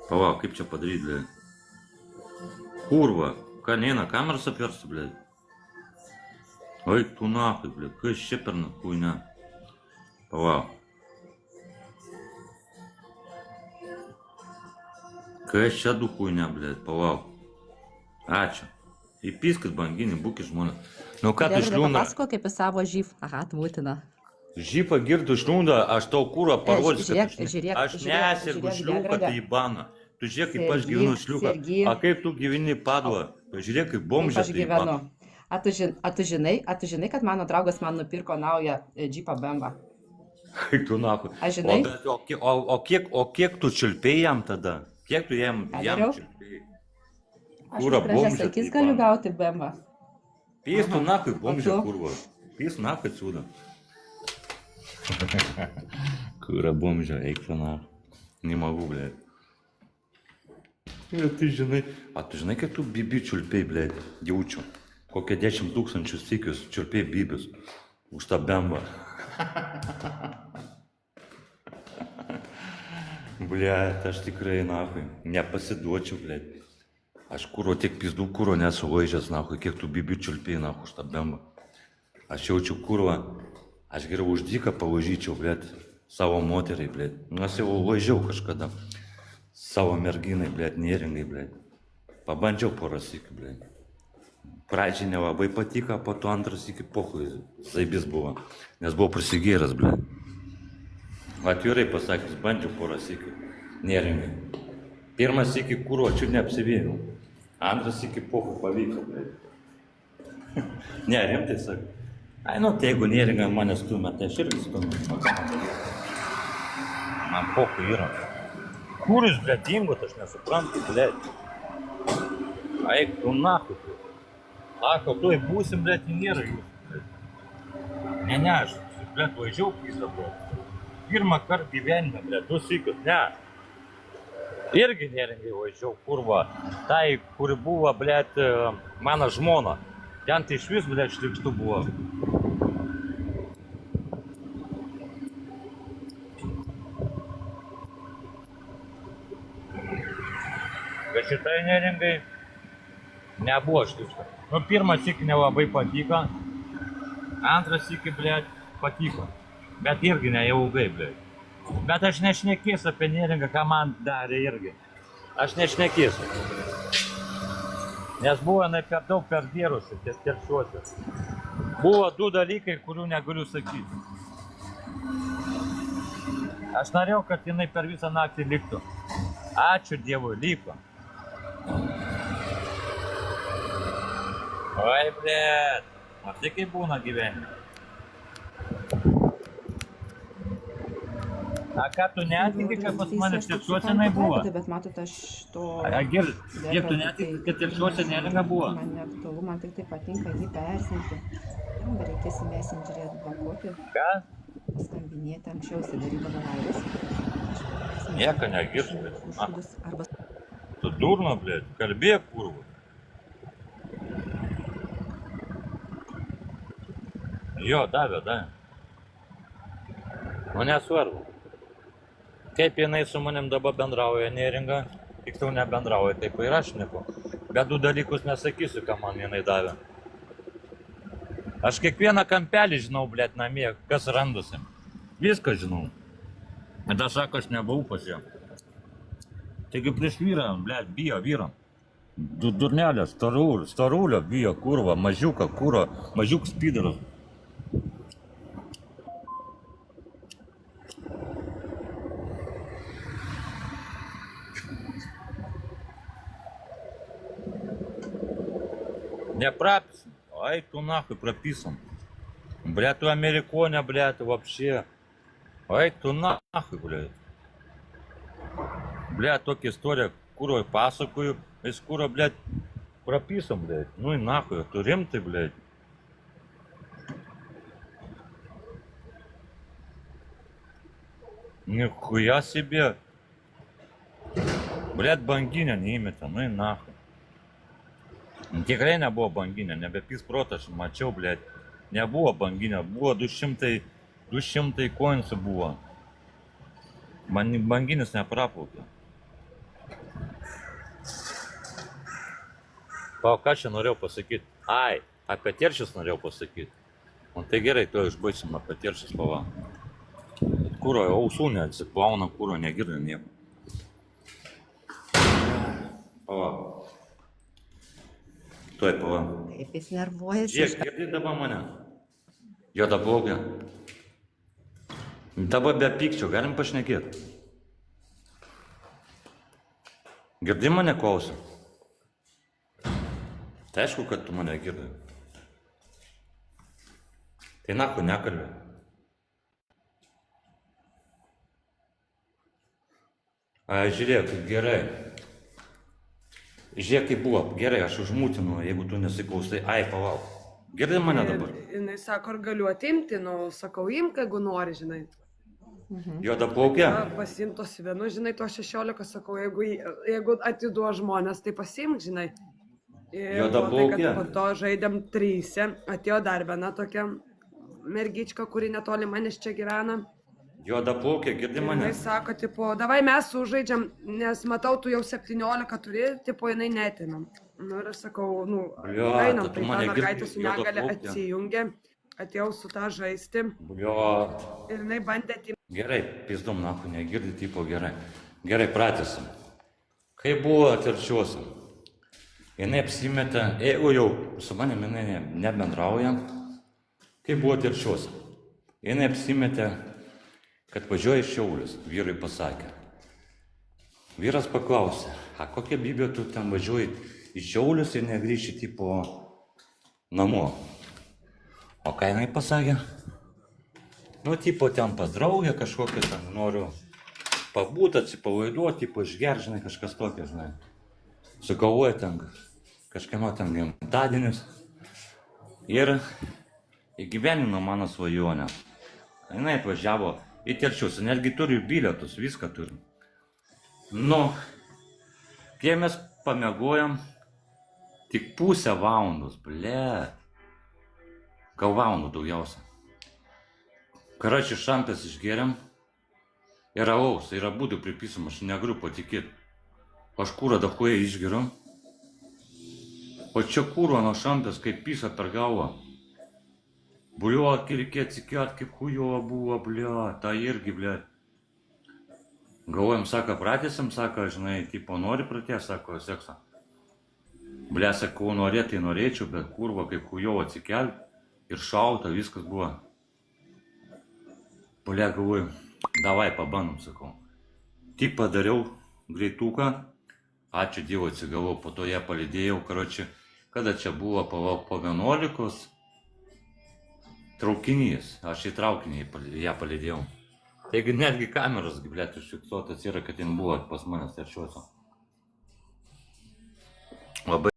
Palauk, kaip čia padaryti, ble? Kurva, ką neina kameras apversti, ble? Eik tu nahui, ble, kas čia per huinia? Palauk. Kas čia du huinia, ble, palauk. Ačiū. Įpiskit banginį, būkit žmonės. Nu ką tu išliūna? Papasako kaip į savo žyv. Aha, būtina. Žypą girtų išliūna, aš tau kūrą parodysiu, kad žiūrėk, aš nesirgu šliūką, tai į baną. Tu žiūrėk, kaip aš gyvenu šliūką. A kaip tu gyveni padla? Pažiūrėk, kaip bomžė tai į baną. A tu žinai, kad mano draugas man nupirko naują džipą bembą? Kaip tu nahui. Aš žinai? O kiek tu čiulpėjai jam tada? Kiek tu jam čiulpėjai? Kūrą bomžė tai į galiu baną. gauti bembą. Pys tu nahui, bomžė kurva. Pys nahui atsiūda. Kūrą bomžė, eik tu nahui. Nemagų, blėt. Ir tu žinai, kiek tu bibi čiulpėjai, blėt, jaučiu. Kokie 10 000 sykius čiulpėjai bibius už tą bembą. Blėt, aš tikrai, nahui, nepasiduočiau, blėt. Aš kūro tiek pizdų kūro nesu laižęs, nahui, kiek tu bibi čiulpėjai, nahui, už tą bembą. Aš jaučiu kūrą, aš geriau už dyką palaižyčiau, blėt, savo moteriai, blėt. Nes jau laižiau kažkada. Savo merginai, blėt, neringai, blėt. Pabandžiau porą sykių, blėt. Pradžiai nelabai patiko, po to antras iki pochui zaibis buvo. Nes buvau prisigėręs, blėt. Atvirai pasakys, bandžiau porą sykių. Neringai. Pirmas iki kūro, čia neapsivėjau. Antras iki pochui pavyko, blėt. Ne, rimtai sakai. Ai, nu, tai jeigu neringa mane stumia, tai aš irgi stumia. Man pochui yra. Kuris, blėt, dingot, aš nesuprantu, blėt. Eik, tu nahui. Sako, tu būsim, blėt, nėra jūsų, blėt. Ne, aš, blėt, važiau pizdą, blėt. Pirmą kartą gyvenime, blėt, 2 sykius, ne. Irgi neringai važiau, kurva. Tai, kuri buvo, blėt, mano žmona. Ten tai iš vis, blėt, šlikštų buvo. Bet šitai neringai nebuvo šliukšta. Nu, pirmas sykį nelabai patiko, antras sykį, blėt, patiko. Bet irgi ne ilgai, blėt. Bet aš nešnekėsiu apie neringą, ką man darė irgi. Aš nešnekėsiu. Nes buvo jinai per daug pergėrusi, teršiuosi. Buvo 2 dalykai, kurių negaliu sakyti. Aš norėjau, kad jinai per visą naktį liktų. Ačiū Dievui, liko. Oi, blėt, matai kaip būna gyvenime. A ką tu netiki, kad pas mane telšiuose jinai buvo? Bet matot, aš to... Gir, kiek tu netiki, kad telšiuose neringa buvo? Man neaktualu, man tik tai patinka jį persinti. Reikės į messengerį atblokuoti. Ką? Paskambinėti anksčiau, įsidaryt vadovėlius. Nieko negirsiu, blėt. Tu durna, blėt, kalbėk, kurva. Jo, davė. O nesvarbu. Kaip jinai su manim dabar bendrauja neringa, tik tau nebendrauja, taip ir aš nieko. Bet 2 dalykus nesakysiu, ką man jinai davė. Aš kiekvieną kampelį žinau, blėt, namie, kas randusi. Viską žinau. Bet aš sako, aš nebuvau pas ją. Taigi prieš vyrą, blėt, bijo vyram. Durnelė, starulio bijo, kurva, mažiuką, kūro, mažiukas pydaras. Непрописан. Ай, tu нахуй прописан. Блядь, tu америконе, блядь, вообще. Ай, tu нахуй, блядь. Блядь, tokia istorija, kuro pasakoju, jis kuro, блядь, прописан, блядь. Ну и нахуй, tu rimtai, блядь. Нихуя себе. Блядь, banginė neįmeta, nu и нахуй. Tikrai nebuvo banginė, nebepys protą, aš mačiau, blėt, nebuvo banginė, buvo 200 koinsų buvo. Man banginis nepraplaukė. Palauk, ką čia norėjau pasakyti? Ai, apie teršius norėjau pasakyti. O tai gerai, to išbaigsim apie teršius palauk. Kūro, ausų neatsiplauna, kūro negirdi nieko. Palauk. Tuoj palauk. Kaip jis nervuojasi. Žiūrėk, girdi dabar mane? Juoda blogė. Dabar be pykčio, galim pašnekėti. Girdi mane klausia? Tai aišku, kad tu mane girdi. Tai naku nekalbė. Žiūrėk, gerai. Žiūrėk, kaip buvo. Gerai, aš užmūtinu, jeigu tu nesiklausai. Ai, palauk. Girdi mane dabar? Jinai sako, ar galiu atimti, nu, sakau, imk, jeigu nori, žinai. Juoda plaukė? Pasimtos vienu, žinai, to 16, sakau, jeigu atiduo žmonės, tai pasimk, žinai. Ir Juoda buvo tai, plaukė? kad po to žaidėm 3, atėjo dar viena tokia mergička, kuri netoli manęs čia gyvena. Juoda plaukė, girdi mane? Jinai sako, tipo, davai mes sužaidžiam, nes matau, tu jau 17 turi, tipo, jinai netinam. Nu, ir aš sakau, nu, Blia, einam, tu tai ta mane girdi, mergaitė su juoda negale plaukė. atsijungė, atėjau su tą žaisti Blio. ir jinai bandė atimti. Gerai, pizdom, naku, negirdi, tipo, gerai. Gerai, pratęsim. Kai buvo terčiuosi? Jinai apsimetė, jeigu jau su manimi jinai nebendrauja, kai buvo terčiuosi? Jinai apsimetė, kad važiuoja iš Šiaulius, vyrui pasakė. Vyras paklausė, a kokia bibė tu ten važiuoji iš Šiaulius ir negrįši tipo namo? O ką jinai pasakė? Nu, tipo ten pas draugę kažkokią ten noriu pabūti, atsipalaiduoti, tipo išgerti, žinai, kažkas tokio, žinai. Sugalvoja ten kažkieno ten gimtadienis ir įgyvenino mano svajonę. Jinai atvažiavo į Telšius, netgi turi bilietus, viską turi. Nu, kai mes pamiegojom, tik pusę valandos, ble. Gal valandų daugiausia. Karačių šampės išgeriam ir alaus, ir abudu pripisom, aš negaliu patikėti. Aš kūrą dahuoja išgeriu. O čia kūro nuo šampės kaip pisa per galvą. Blio, reikėjo atsikelt, kaip hujovo buvo, blio, ta irgi, blio. Galvojam, sako, pratėsim, sako, žinai, tipo, nori pratės, sako, seksą. Blio, sakau, norėt, tai norėčiau, bet kurva kaip hujovo atsikelt ir šauta, viskas buvo. Blio, galvoju, davai pabandom, sakau. Tik padariau greituką, ačiū Dievui atsigavau, po to ją palydėjau, karoči, kada čia buvo po 11, traukinys, aš į traukinį ją palydėjau. Taigi netgi kameros, blėt, užfiksuotas yra, kad jin buvo pas manęs teršiuose. Labai